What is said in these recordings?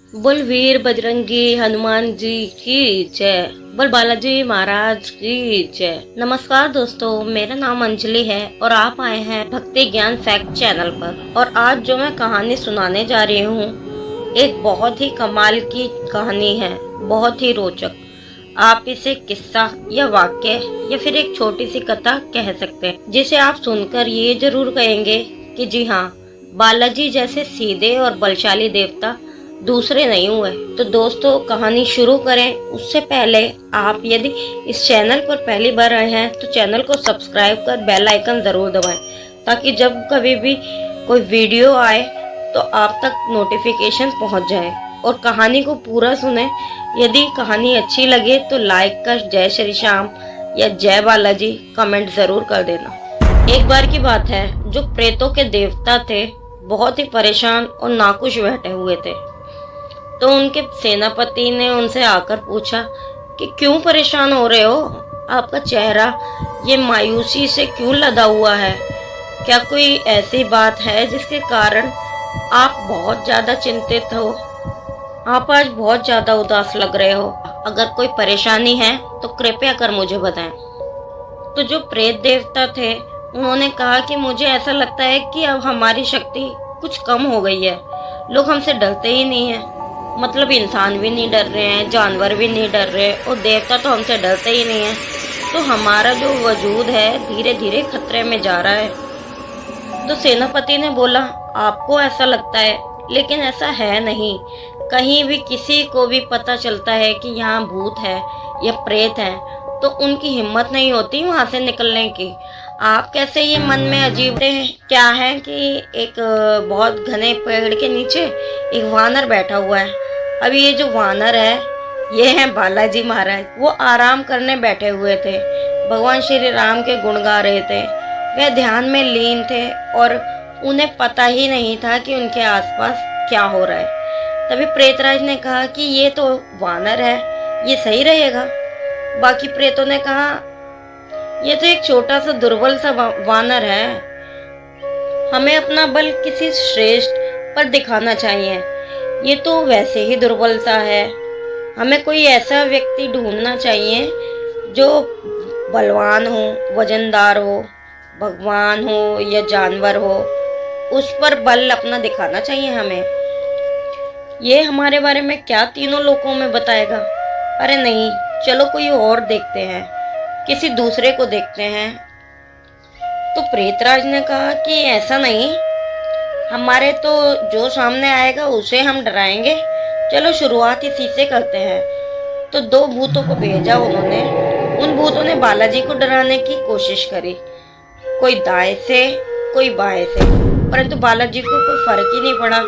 बोल वीर बजरंगी हनुमान जी की जय। बोल बालाजी महाराज की जय। नमस्कार दोस्तों, मेरा नाम अंजलि है और आप आए हैं भक्ति ज्ञान फैक्ट चैनल पर। और आज जो मैं कहानी सुनाने जा रही हूँ, एक बहुत ही कमाल की कहानी है, बहुत ही रोचक। आप इसे किस्सा या वाक्य या फिर एक छोटी सी कथा कह सकते हैं, जिसे आप सुनकर ये जरूर कहेंगे कि जी हाँ, बालाजी जैसे सीधे और बलशाली देवता दूसरे नहीं हुए। तो दोस्तों, कहानी शुरू करें उससे पहले आप यदि इस चैनल पर पहली बार आए हैं तो चैनल को सब्सक्राइब कर बेल आइकन जरूर दबाएं, ताकि जब कभी भी कोई वीडियो आए तो आप तक नोटिफिकेशन पहुंच जाए। और कहानी को पूरा सुने। यदि कहानी अच्छी लगे तो लाइक कर जय श्री श्याम या जय बालाजी कमेंट जरूर कर देना। एक बार की बात है, जो प्रेतों के देवता थे बहुत ही परेशान और नाखुश बैठे हुए थे। तो उनके सेनापति ने उनसे आकर पूछा कि क्यों परेशान हो रहे हो? आपका चेहरा ये मायूसी से क्यों लदा हुआ है? क्या कोई ऐसी बात है जिसके कारण आप बहुत ज्यादा चिंतित हो? आप आज बहुत ज्यादा उदास लग रहे हो। अगर कोई परेशानी है तो कृपया कर मुझे बताएं। तो जो प्रेत देवता थे उन्होंने कहा कि मुझे ऐसा लगता है कि अब हमारी शक्ति कुछ कम हो गई है। लोग हमसे डरते ही नहीं है। मतलब इंसान भी नहीं डर रहे हैं, जानवर भी नहीं डर रहे और देवता तो हमसे डरते ही नहीं है। तो हमारा जो वजूद है धीरे धीरे खतरे में जा रहा है। तो सेनापति ने बोला, आपको ऐसा लगता है, लेकिन ऐसा है नहीं। कहीं भी किसी को भी पता चलता है कि यहाँ भूत है या प्रेत है तो उनकी हिम्मत नहीं होती वहां से निकलने की। आप कैसे ये मन में अजीब क्या है कि एक बहुत घने पेड़ के नीचे एक वानर बैठा हुआ है। अभी ये जो वानर है ये है बालाजी महाराज। वो आराम करने बैठे हुए थे, भगवान श्री राम के गुण गा रहे थे। वे ध्यान में लीन थे और उन्हें पता ही नहीं था कि उनके आसपास क्या हो रहा है। तभी प्रेतराज ने कहा कि ये तो वानर है, ये सही रहेगा। बाकी प्रेतों ने कहा, ये तो एक छोटा सा दुर्बल सा वानर है, हमें अपना बल किसी श्रेष्ठ पर दिखाना चाहिए। ये तो वैसे ही दुर्बल सा है, हमें कोई ऐसा व्यक्ति ढूंढना चाहिए जो बलवान हो, वजनदार हो, भगवान हो या जानवर हो, उस पर बल अपना दिखाना चाहिए हमें। ये हमारे बारे में क्या तीनों लोकों में बताएगा? अरे नहीं, चलो कोई और देखते हैं, किसी दूसरे को देखते हैं। तो प्रेतराज ने कहा कि ऐसा नहीं, हमारे तो जो सामने आएगा उसे हम डराएंगे। चलो शुरुआत इसी से करते हैं। तो दो भूतों को भेजा उन्होंने। उन भूतों ने बालाजी को डराने की कोशिश करी, कोई दाएं से कोई बाएं से, परंतु बालाजी को कोई फर्क ही नहीं पड़ा।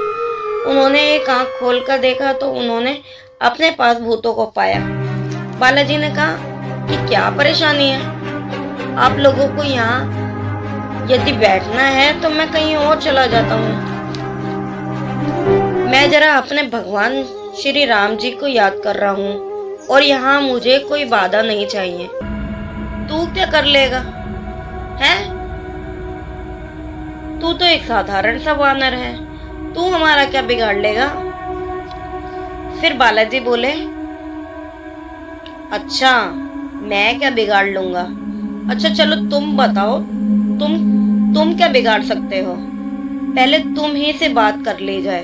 उन्होंने एक आंख खोलकर देखा तो उन्होंने अपने पास भूतों को पाया। बालाजी ने कहा कि क्या परेशानी है आप लोगों को? यहाँ यदि बैठना है तो मैं कहीं और चला जाता हूँ। मैं जरा अपने भगवान श्री राम जी को याद कर रहा हूँ और यहाँ मुझे कोई बाधा नहीं चाहिए। तू क्या कर लेगा है? तू तो एक साधारण सा वानर है, तू हमारा क्या बिगाड़ लेगा? फिर बालाजी बोले, अच्छा मैं क्या बिगाड़ लूंगा? अच्छा चलो तुम बताओ, तुम क्या बिगाड़ सकते हो? पहले तुम ही से बात कर ली जाए।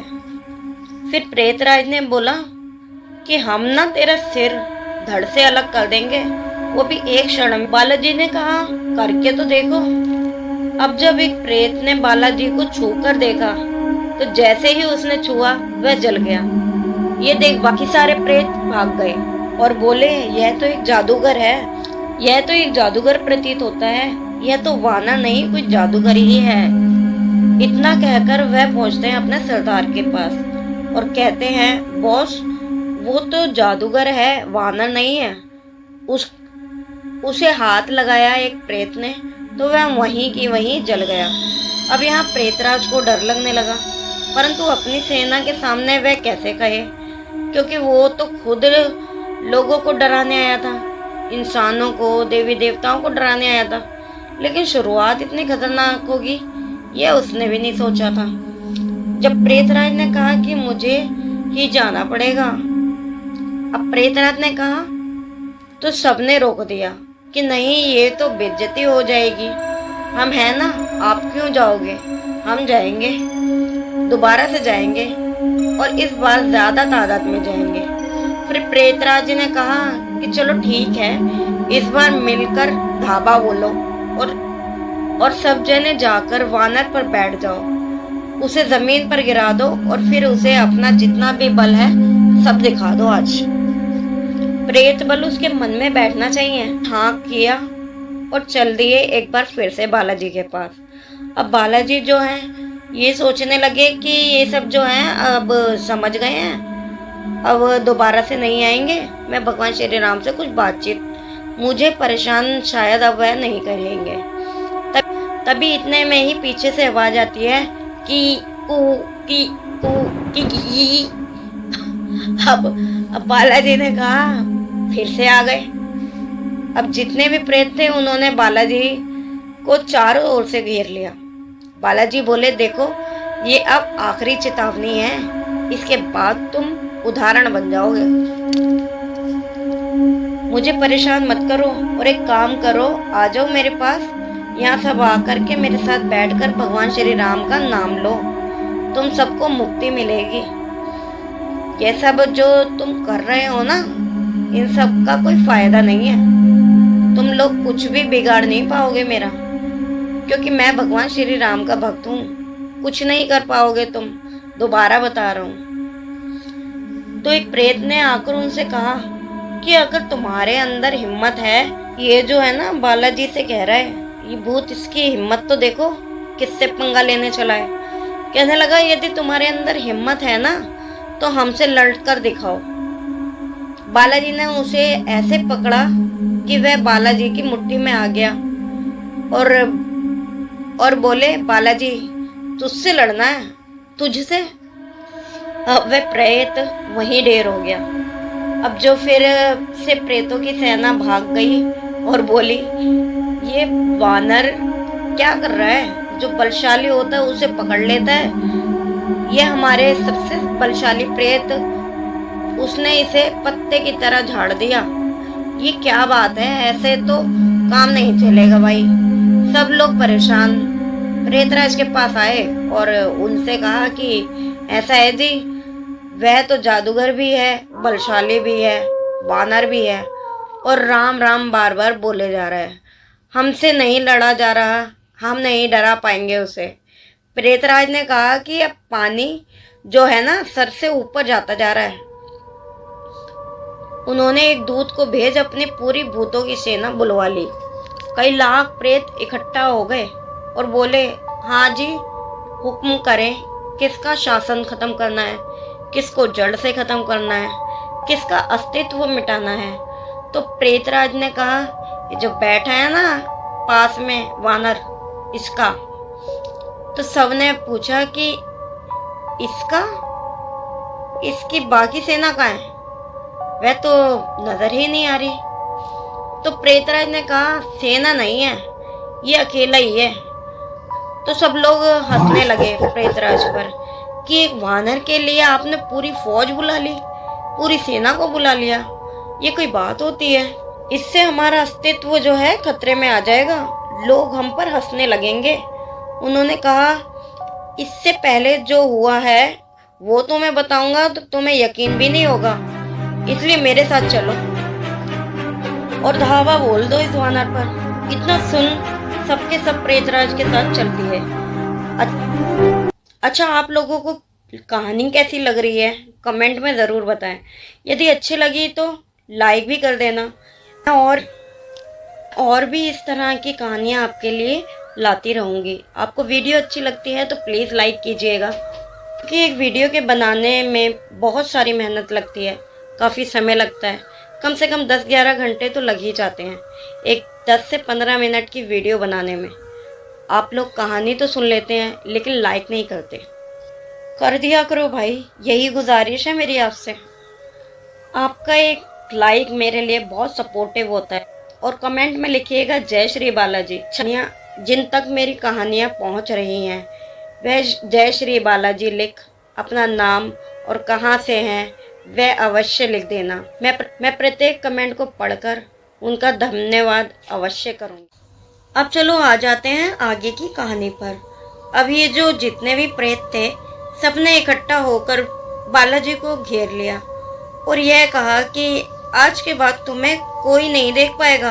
फिर प्रेतराज ने बोला कि हम ना तेरा सिर धड़ से अलग कर देंगे, वो भी एक क्षण में। बालाजी ने कहा, करके तो देखो। अब जब एक प्रेत ने बालाजी को छूकर देखा तो जैसे ही उसने छुआ वह जल गया। ये देख बाकी सारे प्रेत भाग गए और बोले, यह तो एक जादूगर है, यह तो एक जादूगर प्रतीत होता है, यह तो वानर नहीं कोई जादूगर ही है। इतना कहकर वह पहुंचते हैं अपने सरदार के पास और कहते हैं, बॉस वो तो जादूगर है, वानर नहीं है। उसे हाथ लगाया एक प्रेत ने तो वह वहीं की वहीं जल गया। अब यहाँ प्रेतराज को डर लगने लगा, परंतु अपनी सेना के सामने वह कैसे कहे, क्योंकि वो तो खुद लोगों को डराने आया था, इंसानों को, देवी देवताओं को डराने आया था। लेकिन शुरुआत इतनी खतरनाक होगी यह उसने भी नहीं सोचा था। जब प्रेतराज ने कहा कि मुझे ही जाना पड़ेगा। अब प्रेतराज ने कहा तो सबने रोक दिया कि नहीं, ये तो बेइज्जती हो जाएगी। हम हैं ना, आप क्यों जाओगे, हम जाएंगे, दोबारा से जाएंगे और इस बार ज्यादा तादाद में जाएंगे। फिर प्रेतराज ने कहा कि चलो ठीक है, इस बार मिलकर धाबा बोलो और सब जने जाकर वानर पर बैठ जाओ, उसे जमीन पर गिरा दो और फिर उसे अपना जितना भी बल है सब दिखा दो आज। प्रेत बल उसके मन में बैठना चाहिए। हाँ किया और चल दिए एक बार फिर से बालाजी के पास। अब बालाजी जो है ये सोचने लगे कि ये सब जो है अब समझ गए हैं, अब दोबारा से नहीं आएंगे। मैं भगवान श्री राम से कुछ बातचीत, मुझे परेशान शायद अब वह नहीं करेंगे। तभी इतने में ही पीछे से आवाज आती है कि की। अब बालाजी ने कहा फिर से आ गए। अब जितने भी प्रेत थे उन्होंने बालाजी को चारों ओर से घेर लिया। बालाजी बोले देखो, ये अब आखिरी चेतावनी है, इसके बाद तुम उदाहरण बन जाओगे। मुझे परेशान मत करो और एक काम करो, आ जाओ मेरे पास, यहाँ सब आकर के मेरे साथ बैठकर भगवान श्री राम का नाम लो, तुम सबको मुक्ति मिलेगी। ये सब जो तुम कर रहे हो ना, इन सब का कोई फायदा नहीं है, तुम लोग कुछ भी बिगाड़ नहीं पाओगे मेरा, क्योंकि मैं भगवान श्री राम का भक्त हूँ, कुछ नहीं कर पाओगे तुम, दोबारा बता रहा हूँ। तो एक प्रेत ने आकर उनसे कहा कि अगर तुम्हारे अंदर हिम्मत है, ये जो है ना बालाजी से कह रहा है, ये भूत, इसकी हिम्मत तो देखो किससे पंगा लेने चला है। कहने लगा यदि तुम्हारे अंदर हिम्मत है ना तो हमसे लड़कर दिखाओ। बालाजी ने उसे ऐसे पकड़ा कि वह बालाजी की मुट्ठी में आ गया और बोले बालाजी तुझसे लड़ना है, तुझसे। अब वह प्रेत वहीं ढेर हो गया। अब जो फिर से प्रेतों की सेना भाग गई और बोली ये वानर क्या कर रहा है, जो बलशाली होता है उसे पकड़ लेता है, ये हमारे सबसे बलशाली प्रेत, उसने इसे पत्ते की तरह झाड़ दिया, ये क्या बात है, ऐसे तो काम नहीं चलेगा भाई। सब लोग परेशान प्रेतराज के पास आए और उनसे कहा कि ऐसा है जी, वह तो जादूगर भी है, बलशाली भी है, वानर भी है और राम राम बार बार बोले जा रहा है, हमसे नहीं लड़ा जा रहा, हम नहीं डरा पाएंगे उसे। प्रेतराज ने कहा कि अब पानी जो है ना सर से ऊपर जाता जा रहा है। उन्होंने एक दूत को भेज अपनी पूरी भूतों की सेना बुलवा ली। कई लाख प्रेत इकट्ठा हो गए और बोले हाँ जी, हुक्म करें, किसका शासन खत्म करना है, किसको जड़ से खत्म करना है, किसका अस्तित्व मिटाना है। तो प्रेतराज ने कहा ये जो बैठा है ना पास में वानर, इसका। तो सबने पूछा कि इसका, इसकी बाकी सेना कहाँ है, वह तो नजर ही नहीं आ रही। तो प्रेतराज ने कहा सेना नहीं है, ये अकेला ही है। तो सब लोग हंसने लगे प्रेतराज पर कि एक वानर के लिए आपने पूरी फौज बुला ली, पूरी सेना को बुला लिया, ये कोई बात होती है, इससे हमारा अस्तित्व जो है खतरे में आ जाएगा, लोग हम पर हंसने लगेंगे। उन्होंने कहा इससे पहले जो हुआ है वो तो मैं बताऊंगा तो तुम्हें यकीन भी नहीं होगा, इसलिए मेरे साथ चलो और धावा बोल दो इस वानर पर। इतना सुन सबके सब प्रेतराज के साथ चलती है। अच्छा, आप लोगों को कहानी कैसी लग रही है कमेंट में ज़रूर बताएं। यदि अच्छी लगी तो लाइक भी कर देना, और भी इस तरह की कहानियाँ आपके लिए लाती रहूँगी। आपको वीडियो अच्छी लगती है तो प्लीज़ लाइक कीजिएगा, क्योंकि एक वीडियो के बनाने में बहुत सारी मेहनत लगती है, काफ़ी समय लगता है, कम से कम 10-11 घंटे तो लग ही जाते हैं एक 10 से 15 मिनट की वीडियो बनाने में। आप लोग कहानी तो सुन लेते हैं लेकिन लाइक नहीं करते, कर दिया करो भाई, यही गुजारिश है मेरी आपसे। आपका एक लाइक मेरे लिए बहुत सपोर्टिव होता है। और कमेंट में लिखिएगा जय श्री बालाजी। जिन तक मेरी कहानियाँ पहुँच रही हैं वह जय श्री बालाजी लिख अपना नाम और कहाँ से हैं वह अवश्य लिख देना। मैं प्रत्येक कमेंट को पढ़कर उनका धन्यवाद अवश्य करूँगी। अब चलो आ जाते हैं आगे की कहानी पर। अब ये जो जितने भी प्रेत थे सबने इकट्ठा होकर बालाजी को घेर लिया और यह कहा कि आज के बाद तुम्हें कोई नहीं देख पाएगा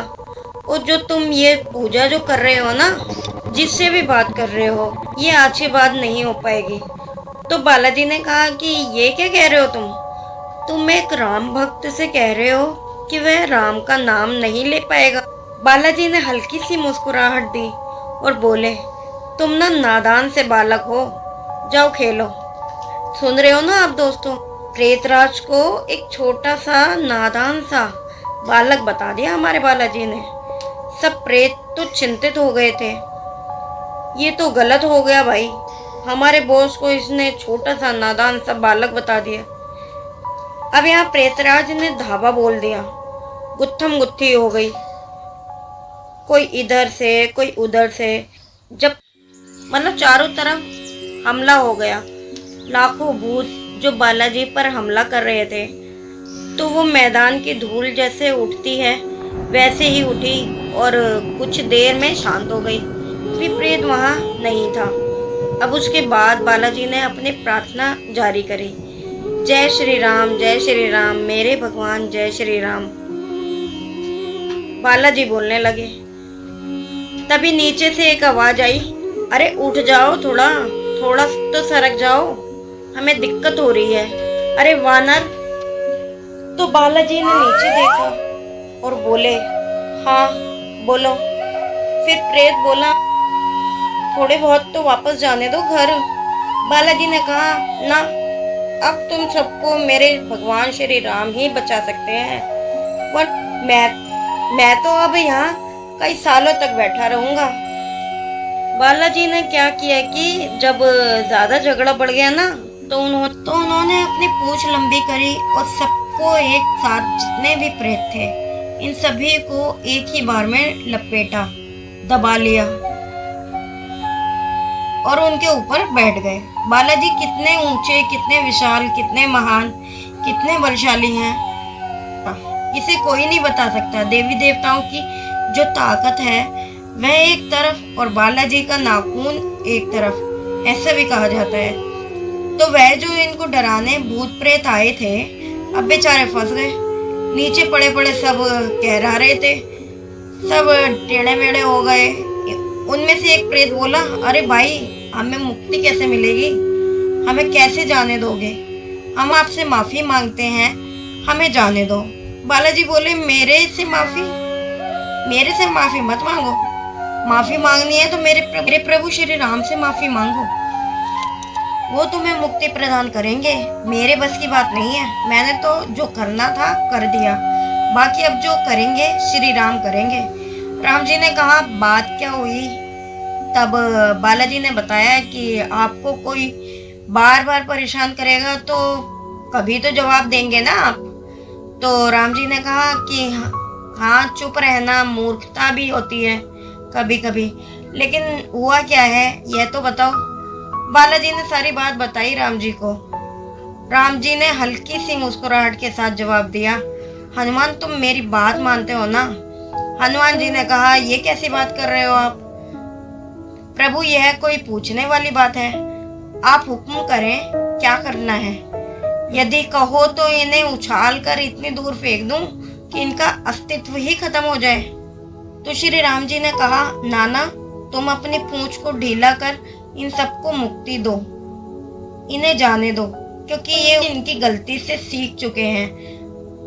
और जो तुम ये पूजा जो कर रहे हो ना, जिससे भी बात कर रहे हो, ये आज के बाद नहीं हो पाएगी। तो बालाजी ने कहा कि ये क्या कह रहे हो तुम एक राम भक्त से कह रहे हो कि वह राम का नाम नहीं ले पाएगा। बालाजी ने हल्की सी मुस्कुराहट दी और बोले, तुम ना नादान से बालक हो, जाओ खेलो। सुन रहे हो ना आप दोस्तों, प्रेतराज को एक छोटा सा नादान सा बालक बता दिया हमारे बालाजी ने। सब प्रेत तो चिंतित हो गए थे, ये तो गलत हो गया भाई, हमारे बॉस को इसने छोटा सा नादान सा बालक बता दिया। अब यहाँ प्रेतराज ने धावा बोल दिया, गुत्थम गुत्थी हो गई, कोई इधर से कोई उधर से, जब मतलब चारों तरफ हमला हो गया। लाखों भूत जो बालाजी पर हमला कर रहे थे, तो वो मैदान की धूल जैसे उठती है वैसे ही उठी और कुछ देर में शांत हो गई। प्रेत वहाँ नहीं था। अब उसके बाद बालाजी ने अपनी प्रार्थना जारी करी, जय श्री राम मेरे भगवान, जय श्री राम। बालाजी बोलने लगे। तभी नीचे से एक आवाज आई, अरे उठ जाओ, थोड़ा तो सरक जाओ, हमें दिक्कत हो रही है। अरे वानर। तो बालाजी ने नीचे देखा और बोले, हाँ बोलो। फिर प्रेत बोला, थोड़े बहुत तो वापस जाने दो घर। बालाजी ने कहा, ना, अब तुम सबको मेरे भगवान श्री राम ही बचा सकते हैं, पर मैं तो अब यहाँ कई सालों तक बैठा रहूंगा। बालाजी ने क्या किया कि जब ज्यादा झगड़ा बढ़ गया ना, तो उन्होंने अपनी पूंछ लंबी करी और सबको एक साथ, जितने भी प्रेत थे, इन सभी को एक ही बार में लपेटा, दबा लिया और उनके ऊपर बैठ गए। बालाजी कितने ऊंचे, कितने विशाल, कितने महान, कितने बलशाली हैं, इसे कोई नहीं बता सकता। देवी देवताओं की जो ताकत है वह एक तरफ और बालाजी का नाखून एक तरफ, ऐसा भी कहा जाता है। तो वह जो इनको डराने भूत प्रेत आए थे, अब बेचारे फंस गए। नीचे पड़े पड़े सब कहरा रहे थे, सब टेढ़े मेढ़े हो गए। उनमें से एक प्रेत बोला, अरे भाई, हमें मुक्ति कैसे मिलेगी, हमें कैसे जाने दोगे, हम आपसे माफी मांगते हैं, हमें जाने दो। बालाजी बोले, मेरे से माफी मत मांगो, माफी मांगनी है तो मेरे प्रभु श्री राम से माफी मांगो, वो तुम्हें मुक्ति प्रदान करेंगे। मेरे बस की बात नहीं है, मैंने तो जो करना था कर दिया, बाकी अब जो करेंगे श्री राम करेंगे। राम जी ने कहा, बात क्या हुई? तब बालाजी ने बताया कि आपको कोई बार बार परेशान करेगा तो कभी तो जवाब देंगे ना आप। तो राम जी ने कहा कि हाँ, चुप रहना मूर्खता भी होती है कभी कभी, लेकिन हुआ क्या है यह तो बताओ। बालाजी ने सारी बात बताई राम जी को। राम जी ने हल्की सी मुस्कुराहट के साथ जवाब दिया, हनुमान, तुम मेरी बात मानते हो ना? हनुमान जी ने कहा, ये कैसी बात कर रहे हो आप प्रभु, यह कोई पूछने वाली बात है, आप हुक्म करें, क्या करना है। यदि कहो तो इन्हें उछाल कर इतनी दूर फेंक दूं कि इनका अस्तित्व ही खत्म हो जाए। तो श्री राम जी ने कहा, नाना, तुम अपनी पूंछ को ढीला कर इन सबको मुक्ति दो, इन्हें जाने दो, क्योंकि ये इनकी गलती से सीख चुके हैं,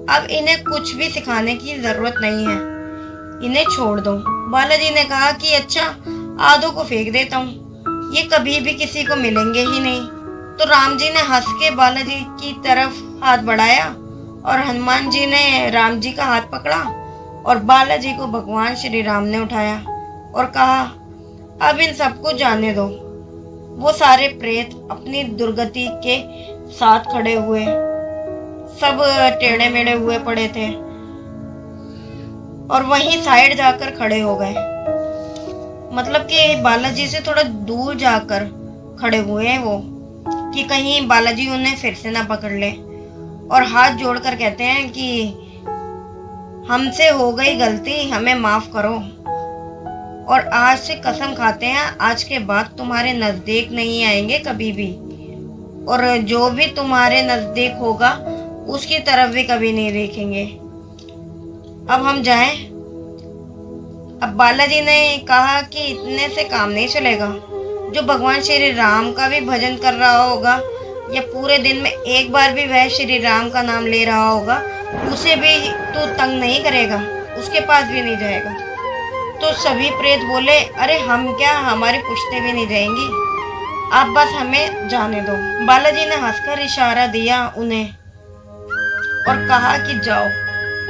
अब इन्हें कुछ भी सिखाने की जरूरत नहीं है, इन्हें छोड़ दो। बालाजी ने कहा कि अच्छा, आधों को फेंक देता हूँ, ये कभी भी किसी को मिलेंगे ही नहीं। तो राम जी ने हंस के बालाजी की तरफ हाथ बढ़ाया और हनुमान जी ने राम जी का हाथ पकड़ा और बालाजी को भगवान श्री राम ने उठाया और कहा, अब इन सबको जाने दो। वो सारे प्रेत अपनी दुर्गति के साथ खड़े हुए, सब टेढ़े मेढ़े हुए पड़े थे और वहीं साइड जाकर खड़े हो गए, मतलब कि बालाजी से थोड़ा दूर जाकर खड़े हुए हैं वो। कि कहीं बालाजी उन्हें फिर से ना पकड़ ले, और हाथ जोड़कर कहते हैं कि हमसे हो गई गलती, हमें माफ करो, और आज से कसम खाते हैं आज के बाद तुम्हारे नजदीक नहीं आएंगे कभी भी, और जो भी तुम्हारे नजदीक होगा उसकी तरफ भी कभी नहीं देखेंगे। अब हम जाएं। अब बालाजी ने कहा कि इतने से काम नहीं चलेगा। जो भगवान श्री राम का भी भजन कर रहा होगा या पूरे दिन में एक बार भी वह श्री राम का नाम ले रहा होगा, उसे भी तू तंग नहीं करेगा, उसके पास भी नहीं जाएगा। तो सभी प्रेत बोले, अरे हम क्या, हमारी पुश्तें भी नहीं जाएंगी, आप बस हमें जाने दो। बालाजी ने हंसकर इशारा दिया उन्हें और कहा कि जाओ,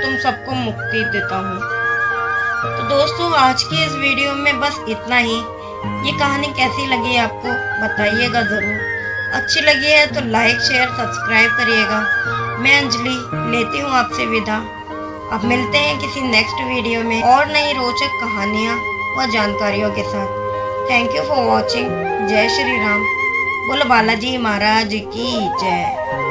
तुम सबको मुक्ति देता हूँ। तो दोस्तों, आज की इस वीडियो में बस इतना ही। ये कहानी कैसी लगी आपको बताइएगा ज़रूर। अच्छी लगी है तो लाइक शेयर सब्सक्राइब करिएगा। मैं अंजलि लेती हूँ आपसे विदा। अब मिलते हैं किसी नेक्स्ट वीडियो में और नई रोचक कहानियाँ व जानकारियों के साथ। Thank you for watching. जय श्री राम। बोलो बालाजी महाराज की जय।